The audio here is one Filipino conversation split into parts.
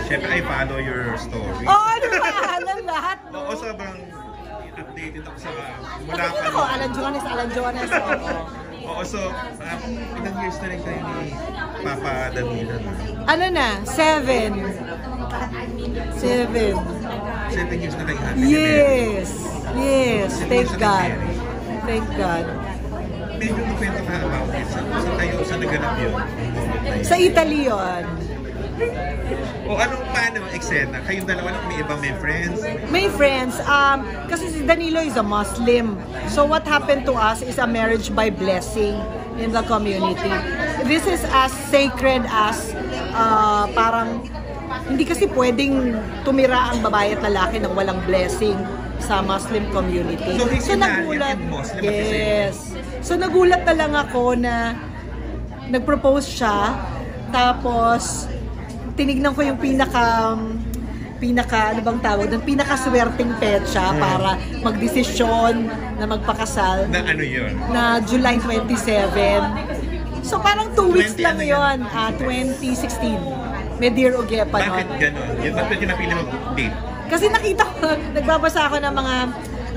syempre I follow your story. Oo, diba? Alam lahat, no? Oo, sobrang updated ako sa mula Kapatid ako, Alan Jones. Oo, so ilang years na rin kayo ni Papa Danilo? Ano na? 7. 7 years na kayo hati. Yes. Thank God. Medyo kwento ka about it. Sa naganap yun? Sa Italy yun. O paano ang eksena? Kayong dalawa lang, may friends? May friends. Kasi si Danilo is a Muslim. So what happened to us is a marriage by blessing in the community. This is as sacred as parang hindi kasi pwedeng tumira ang babae at lalaki ng walang blessing sa Muslim community. So nagulat. Muslim, yes. So nagulat na lang ako na nag-propose siya, tapos tinignan ko yung pinaka ano bang tawag doon, pinakaswerteng petsa para magdesisyon na magpakasal. Na ano yun? Na July 27. So parang 2 weeks lang yun, 2016. May Dear Ogepa nun. Bakit gano'n? Bakit yung napili mo date? Kasi nakita ko, nagbabasa ako ng mga,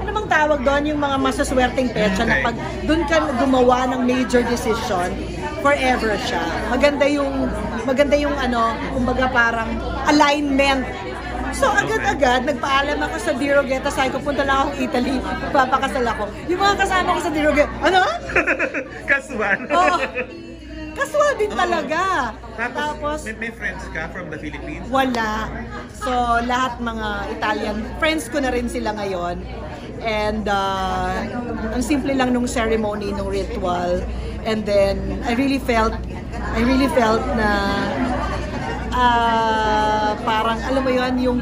ano bang tawag doon, yung mga masaswerteng petsa na pag doon ka gumawa ng major decision, forever siya. Maganda yung ano, kumbaga parang alignment. So agad-agad, nagpaalam ako sa Dear Ogeta, sabi ko, punta lang akong Italy, papakasal ako. Yung mga kasama ko sa Dear Ogeta, ano? Kasuan? Oo. Kasual din talaga. Tapos may friends ka from the Philippines? Wala. So, lahat mga Italian, friends ko na rin sila ngayon. And ang simple lang nung ceremony, nung ritual. And then, I really felt na parang, alam mo yun, yung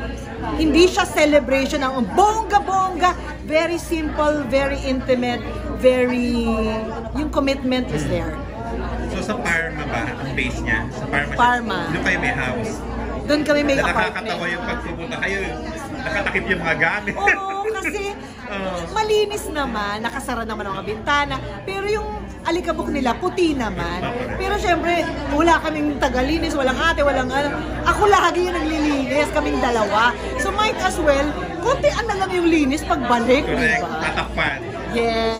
hindi siya celebration ng bongga-bongga. Very simple, very intimate, yung commitment is there. So sa Parma ba, ang base niya? Sa Parma. Doon kayo may house? Doon kami may apartment. Nakakatawa yung pagpupunta kayo, nakatakip yung mga gamit. Oo, kasi malinis naman, nakasara naman ang mga bintana, pero yung alikabok nila, puti naman. Pero syempre, wala kaming tagalinis, walang ate, walang ano. Ako lagi yung naglilinis, kaming dalawa. So might as well, kontian na lang yung linis pagbalik, Correct, diba? tatakpan. Yes.